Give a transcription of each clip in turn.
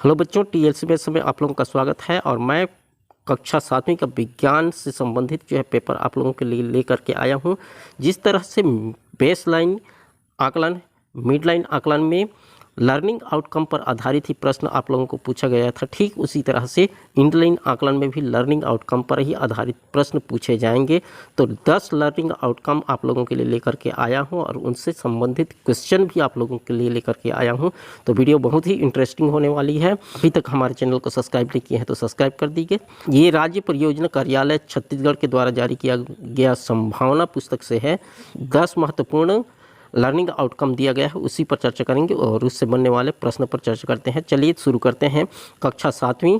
Hello बच्चों, TLC base में आप लोगों का स्वागत है। और मैं कक्षा 7वीं का विज्ञान से संबंधित जो है पेपर आप लोगों के लिए लेकर के आया हूं। जिस तरह से बेस लाइन आकलन, मिड लाइन आकलन में लर्निंग आउटकम पर आधारित ही प्रश्न आप लोगों को पूछा गया था, ठीक उसी तरह से इंड लाइन आकलन में भी लर्निंग आउटकम पर ही आधारित प्रश्न पूछे जाएंगे। तो 10 लर्निंग आउटकम आप लोगों के लिए लेकर के आया हूं और उनसे संबंधित क्वेश्चन भी आप लोगों के लिए लेकर के आया हूं। तो वीडियो बहुत ही इंटरेस्टिंग होने वाली है। अभी तक हमारे चैनल को सब्सक्राइब नहीं किए हैं तो सब्सक्राइब कर दीजिए। ये राज्य परियोजना कार्यालय छत्तीसगढ़ के द्वारा जारी किया गया संभावना पुस्तक से है। 10 महत्वपूर्ण लर्निंग आउटकम दिया गया है, उसी पर चर्चा करेंगे और उससे बनने वाले प्रश्न पर चर्चा करते हैं। चलिए शुरू करते हैं। कक्षा 7वीं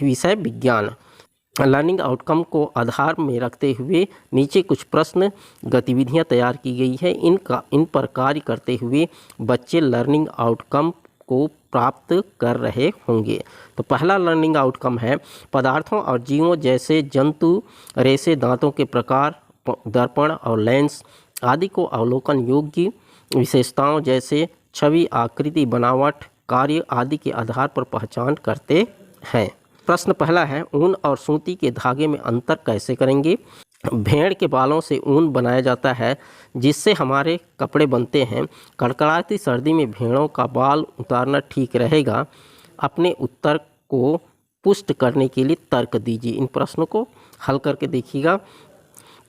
विषय विज्ञान। लर्निंग आउटकम को आधार में रखते हुए नीचे कुछ प्रश्न गतिविधियां तैयार की गई है। इन पर कार्य करते हुए बच्चे लर्निंग आउटकम को प्राप्त कर रहे होंगे। तो पहला लर्निंग आउटकम है पदार्थों और जीवों जैसे जंतु, रेशे, दांतों के प्रकार, दर्पण और लेंस आदि को अवलोकन योग्य विशेषताओं जैसे छवि, आकृति, बनावट, कार्य आदि के आधार पर पहचान करते हैं। प्रश्न पहला है ऊन और सूती के धागे में अंतर कैसे करेंगे। भेड़ के बालों से ऊन बनाया जाता है जिससे हमारे कपड़े बनते हैं। कड़कड़ाती सर्दी में भेड़ों का बाल उतारना ठीक रहेगा। अपने उत्तर को पुष्ट करने के लिए तर्क दीजिए। इन प्रश्नों को हल करके देखिएगा।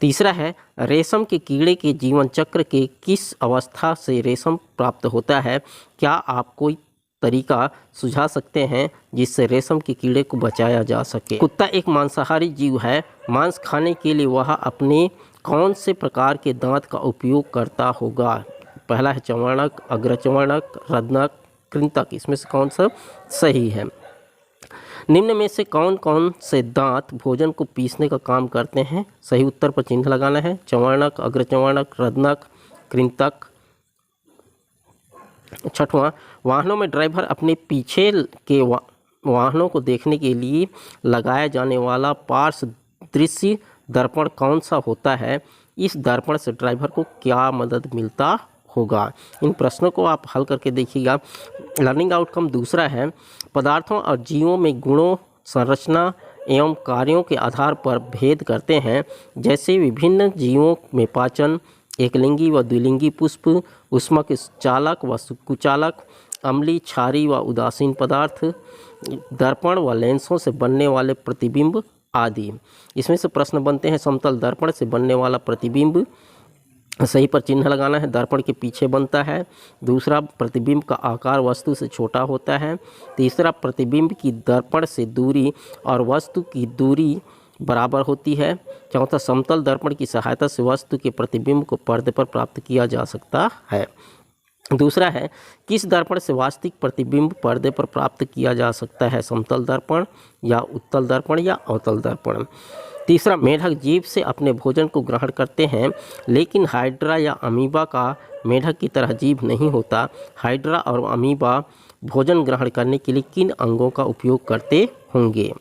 तीसरा है रेशम के कीड़े के जीवन चक्र के किस अवस्था से रेशम प्राप्त होता है। क्या आप कोई तरीका सुझा सकते हैं जिससे रेशम के कीड़े को बचाया जा सके। कुत्ता एक मांसाहारी जीव है। मांस खाने के लिए वह अपने कौन से प्रकार के दांत का उपयोग करता होगा। पहला है चर्वणक, अग्रचर्वणक, रत्नक, कृंतक। इसमें से कौन सा सही है। निम्न में से कौन कौन से दांत भोजन को पीसने का काम करते हैं। सही उत्तर पर चिन्ह लगाना है। चर्वणक, अग्रचर्वणक, रत्नक, कृंतक। छठवां, वाहनों में ड्राइवर अपने पीछे के वाहनों को देखने के लिए लगाया जाने वाला पार्श्व दृश्य दर्पण कौन सा होता है। इस दर्पण से ड्राइवर को क्या मदद मिलता होगा। इन प्रश्नों को आप हल करके देखिएगा। लर्निंग आउटकम दूसरा है पदार्थों और जीवों में गुणों, संरचना एवं कार्यों के आधार पर भेद करते हैं। जैसे विभिन्न जीवों में पाचन, एकलिंगी व द्विलिंगी पुष्प, ऊष्मक चालक व कुचालक, अम्लीय, क्षारीय व उदासीन पदार्थ, दर्पण व लेंसों से बनने वाले प्रतिबिंब आदि। इसमें से प्रश्न बनते हैं समतल दर्पण से बनने वाला प्रतिबिंब। सही पर चिन्ह लगाना है। दर्पण के पीछे बनता है। दूसरा, प्रतिबिंब का आकार वस्तु से छोटा होता है। तीसरा, प्रतिबिंब की दर्पण से दूरी और वस्तु की दूरी बराबर होती है। चौथा, समतल दर्पण की सहायता से वस्तु के प्रतिबिंब को पर्दे पर प्राप्त किया जा सकता है। दूसरा है किस दर्पण से वास्तविक प्रतिबिंब पर्दे पर प्राप्त किया जा सकता है। समतल दर्पण या उत्तल दर्पण या अवतल दर्पण। तीसरा, मेढक जीभ से अपने भोजन को ग्रहण करते हैं लेकिन हाइड्रा या अमीबा का मेढक की तरह जीभ नहीं होता। हाइड्रा और अमीबा भोजन ग्रहण करने के लिए किन अंगों का उपयोग करते होंगे।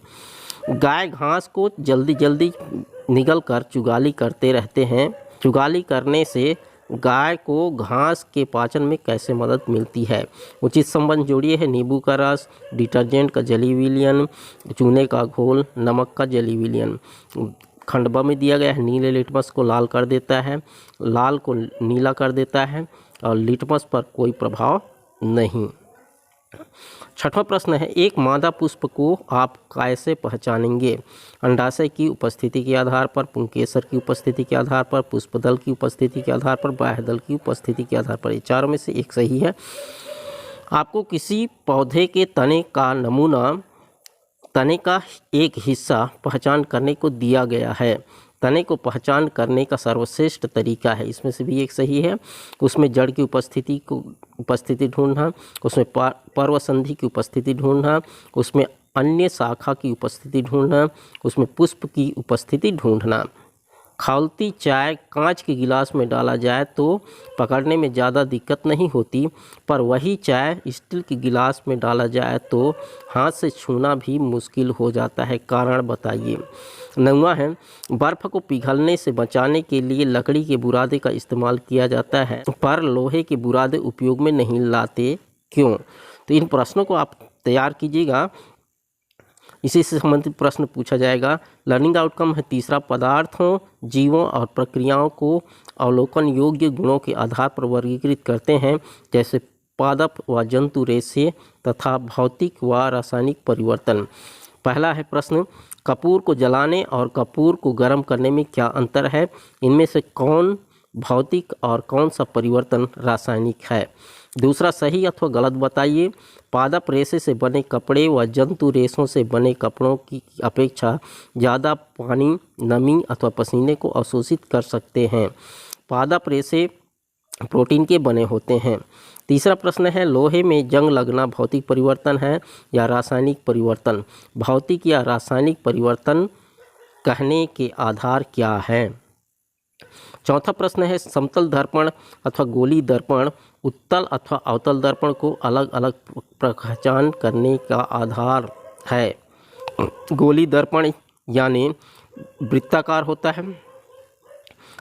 गाय घास को जल्दी जल्दी निगल कर चुगाली करते रहते हैं। चुगाली करने से गाय को घास के पाचन में कैसे मदद मिलती है। उचित संबंध जोड़िए है नींबू का रस, डिटर्जेंट का जली विलयन, चूने का घोल, नमक का जली विलयन। खंडवा में दिया गया है नीले लिटमस को लाल कर देता है, लाल को नीला कर देता है और लिटमस पर कोई प्रभाव नहीं। छठवां प्रश्न है एक मादा पुष्प को आप कैसे पहचानेंगे। अंडाशय की उपस्थिति के आधार पर, पुंकेसर की उपस्थिति के आधार पर, पुष्पदल की उपस्थिति के आधार पर, बाह्यदल की उपस्थिति के आधार पर। ये चारों में से एक सही है। आपको किसी पौधे के तने का नमूना, तने का एक हिस्सा पहचान करने को दिया गया है। तने को पहचान करने का सर्वश्रेष्ठ तरीका है। इसमें से भी एक सही है। उसमें जड़ की उपस्थिति ढूंढना, उसमें पर्वसंधि की उपस्थिति ढूंढना, उसमें अन्य शाखा की उपस्थिति ढूंढना, उसमें पुष्प की उपस्थिति ढूंढना। खौलती चाय कांच के गिलास में डाला जाए तो पकड़ने में ज़्यादा दिक्कत नहीं होती, पर वही चाय स्टील के गिलास में डाला जाए तो हाथ से छूना भी मुश्किल हो जाता है। कारण बताइए। 9वां है बर्फ़ को पिघलने से बचाने के लिए लकड़ी के बुरादे का इस्तेमाल किया जाता है पर लोहे के बुरादे उपयोग में नहीं लाते, क्यों। तो इन प्रश्नों को आप तैयार कीजिएगा। इसी से संबंधित प्रश्न पूछा जाएगा। लर्निंग आउटकम है तीसरा, पदार्थों, जीवों और प्रक्रियाओं को अवलोकन योग्य गुणों के आधार पर वर्गीकृत करते हैं, जैसे पादप व जंतु रेशे तथा भौतिक व रासायनिक परिवर्तन। पहला है प्रश्न, कपूर को जलाने और कपूर को गर्म करने में क्या अंतर है? इनमें से कौन भौतिक और कौन सा परिवर्तन रासायनिक है? दूसरा, सही अथवा गलत बताइए। पादप रेशे से बने कपड़े व जंतु रेशों से बने कपड़ों की अपेक्षा ज़्यादा पानी, नमी अथवा पसीने को अवशोषित कर सकते हैं। पादप रेशे प्रोटीन के बने होते हैं। तीसरा प्रश्न है, लोहे में जंग लगना भौतिक परिवर्तन है या रासायनिक परिवर्तन? भौतिक या रासायनिक परिवर्तन कहने के आधार क्या है? चौथा प्रश्न है, समतल दर्पण अथवा गोली दर्पण उत्तल अथवा अवतल दर्पण को अलग अलग पहचान करने का आधार है। गोली दर्पण यानी वृत्ताकार होता है,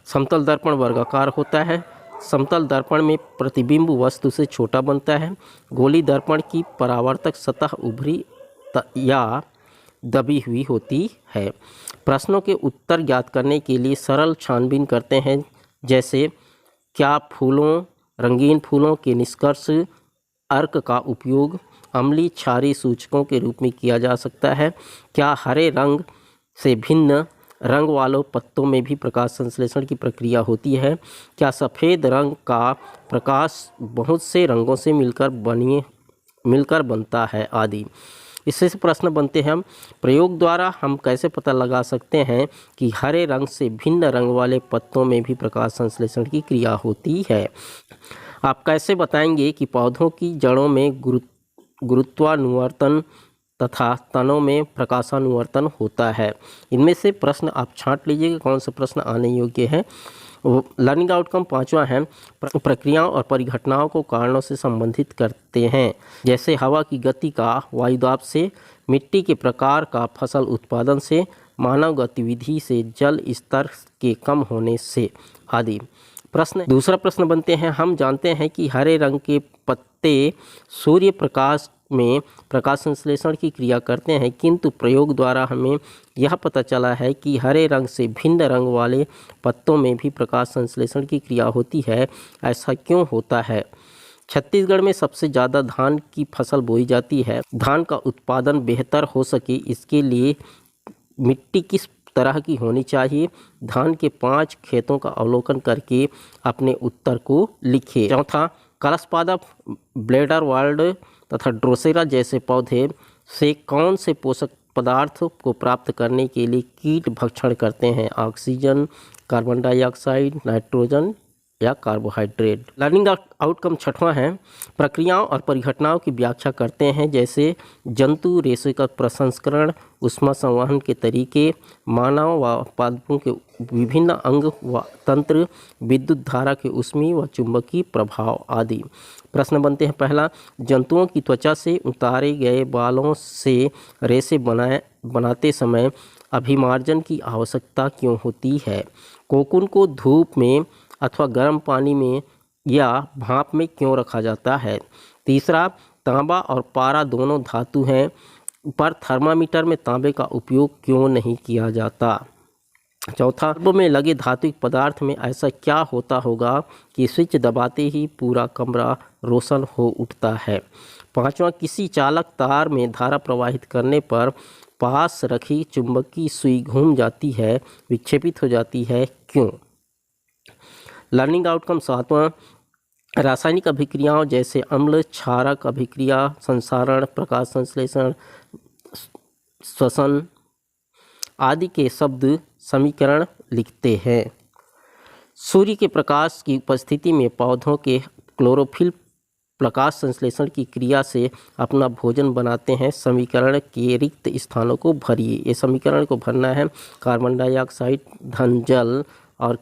समतल दर्पण वर्गाकार होता है। समतल दर्पण में प्रतिबिंब वस्तु से छोटा बनता है। गोली दर्पण की परावर्तक सतह उभरी या दबी हुई होती है। प्रश्नों के उत्तर ज्ञात करने के लिए सरल छानबीन करते हैं, जैसे क्या रंगीन फूलों के निष्कर्ष अर्क का उपयोग अम्लीय क्षारीय सूचकों के रूप में किया जा सकता है? क्या हरे रंग से भिन्न रंग वालों पत्तों में भी प्रकाश संश्लेषण की प्रक्रिया होती है? क्या सफ़ेद रंग का प्रकाश बहुत से रंगों से मिलकर बनता है आदि। इससे प्रश्न बनते हैं, प्रयोग द्वारा हम कैसे पता लगा सकते हैं कि हरे रंग से भिन्न रंग वाले पत्तों में भी प्रकाश संश्लेषण की क्रिया होती है? आप कैसे बताएंगे कि पौधों की जड़ों में गुरुत्वानुवर्तन तथा तनों में प्रकाशानुवर्तन होता है? इनमें से प्रश्न आप छांट लीजिएगा कौन सा प्रश्न आने योग्य है। लर्निंग आउटकम पांचवा है, प्रक्रियाओं और परिघटनाओं को कारणों से संबंधित करते हैं, जैसे हवा की गति का वायुदाब से, मिट्टी के प्रकार का फसल उत्पादन से, मानव गतिविधि से जल स्तर के कम होने से आदि। दूसरा प्रश्न बनते हैं, हम जानते हैं कि हरे रंग के पत्ते सूर्य प्रकाश में प्रकाश संश्लेषण की क्रिया करते हैं, किंतु प्रयोग द्वारा हमें यह पता चला है कि हरे रंग से भिन्न रंग वाले पत्तों में भी प्रकाश संश्लेषण की क्रिया होती है। ऐसा क्यों होता है? छत्तीसगढ़ में सबसे ज़्यादा धान की फसल बोई जाती है। धान का उत्पादन बेहतर हो सके इसके लिए मिट्टी किस तरह की होनी चाहिए? धान के 5 खेतों का अवलोकन करके अपने उत्तर को लिखिए। चौथा, कलश पादप, ब्लेडर वर्ल्ड तथा ड्रोसेरा जैसे पौधे से कौन से पोषक पदार्थ को प्राप्त करने के लिए कीट भक्षण करते हैं? ऑक्सीजन, कार्बन डाइऑक्साइड, नाइट्रोजन या कार्बोहाइड्रेट। लर्निंग आउटकम छठवां है, प्रक्रियाओं और परिघटनाओं की व्याख्या करते हैं, जैसे जंतु रेशे का प्रसंस्करण, ऊष्मा संवहन के तरीके, मानव व पादपों के विभिन्न अंग व तंत्र, विद्युत धारा के ऊष्मीय व चुंबकीय प्रभाव आदि। प्रश्न बनते हैं, पहला, जंतुओं की त्वचा से उतारे गए बालों से रेशे बनाते समय अभिमार्जन की आवश्यकता क्यों होती है? कोकून को धूप में अथवा गर्म पानी में या भाप में क्यों रखा जाता है? तीसरा, तांबा और पारा दोनों धातु हैं, पर थर्मामीटर में तांबे का उपयोग क्यों नहीं किया जाता? चौथा, बल्ब में लगे धात्विक पदार्थ में ऐसा क्या होता होगा कि स्विच दबाते ही पूरा कमरा रोशन हो उठता है? पांचवा, किसी चालक तार में धारा प्रवाहित करने पर पास रखी चुंबकीय सुई घूम जाती है, विक्षेपित हो जाती है, क्यों? लर्निंग आउटकम सातवां, रासायनिक अभिक्रियाओं जैसे अम्ल क्षारक अभिक्रिया, संसारण, प्रकाश संश्लेषण, श्वसन आदि के शब्द समीकरण लिखते हैं। सूर्य के प्रकाश की उपस्थिति में पौधों के क्लोरोफिल प्रकाश संश्लेषण की क्रिया से अपना भोजन बनाते हैं। समीकरण के रिक्त स्थानों को भरिए। ये समीकरण को भरना है, कार्बन डाइऑक्साइड धन जल, और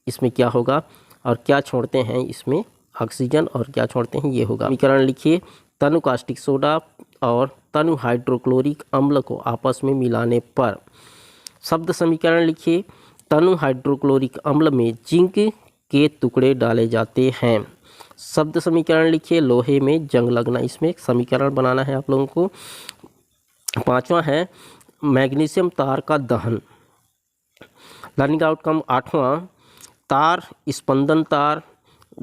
इसमें क्या होगा और क्या छोड़ते हैं, इसमें ऑक्सीजन, और क्या छोड़ते हैं ये होगा। समीकरण लिखिए, तनु कास्टिक सोडा और तनु हाइड्रोक्लोरिक अम्ल को आपस में मिलाने पर। शब्द समीकरण लिखिए, तनु हाइड्रोक्लोरिक अम्ल में जिंक के टुकड़े डाले जाते हैं। शब्द समीकरण लिखिए, लोहे में जंग लगना, इसमें एक समीकरण बनाना है आप लोगों को। 5वां है मैग्नीशियम तार का दहन। लर्निंग आउटकम 8वां तार, स्पंदन तार,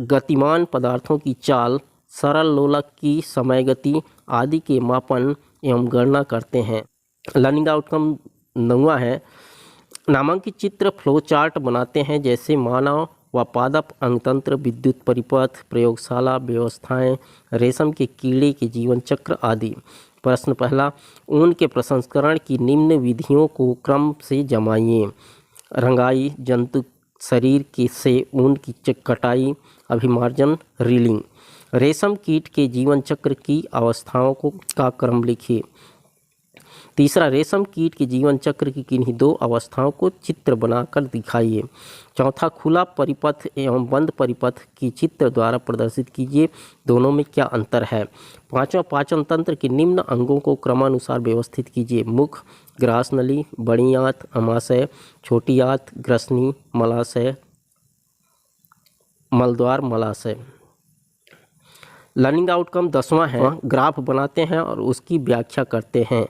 गतिमान पदार्थों की चाल, सरल लोलक की समय गति आदि के मापन एवं गणना करते हैं। लर्निंग आउटकम 9वां है नामांकित चित्र फ्लो चार्ट बनाते हैं, जैसे मानव व पादप अंगतंत्र, विद्युत परिपथ, प्रयोगशाला व्यवस्थाएं, रेशम के कीड़े के जीवन चक्र आदि। प्रश्न पहला, ऊन के प्रसंस्करण की निम्न विधियों को क्रम से जमाइए। रंगाई, जंतु शरीर के से ऊन की कटाई, अभिमार्जन, रीलिंग। रेशम कीट के जीवन चक्र की अवस्थाओं का क्रम लिखिए। तीसरा, रेशम कीट के जीवन चक्र की किन्हीं 2 अवस्थाओं को चित्र बनाकर दिखाइए। चौथा, खुला परिपथ एवं बंद परिपथ की चित्र द्वारा प्रदर्शित कीजिए, दोनों में क्या अंतर है। 5वां, पाचन तंत्र के निम्न अंगों को क्रमानुसार व्यवस्थित कीजिए। मुख, ग्रास नली, बड़ी आंत, अमाशय, छोटी आंत, ग्रसनी, मलाशय, मलद्वार, मलाशय। लर्निंग आउटकम 10वां है ग्राफ बनाते हैं और उसकी व्याख्या करते हैं।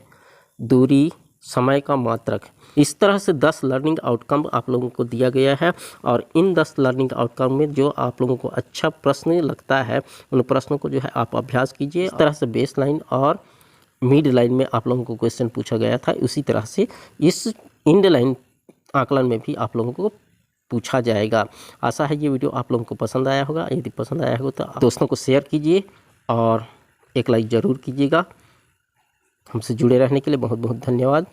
दूरी, समय का मात्रक। इस तरह से 10 लर्निंग आउटकम आप लोगों को दिया गया है और इन 10 लर्निंग आउटकम में जो आप लोगों को अच्छा प्रश्न लगता है उन प्रश्नों को जो है आप अभ्यास कीजिए। इस तरह से बेस लाइन और मिड लाइन में आप लोगों को क्वेश्चन पूछा गया था, उसी तरह से इस इंड लाइन आकलन में भी आप लोगों को पूछा जाएगा। आशा है ये वीडियो आप लोगों को पसंद आया होगा। यदि पसंद आया होगा तो दोस्तों को शेयर कीजिए और एक लाइक ज़रूर कीजिएगा। हमसे जुड़े रहने के लिए बहुत बहुत धन्यवाद।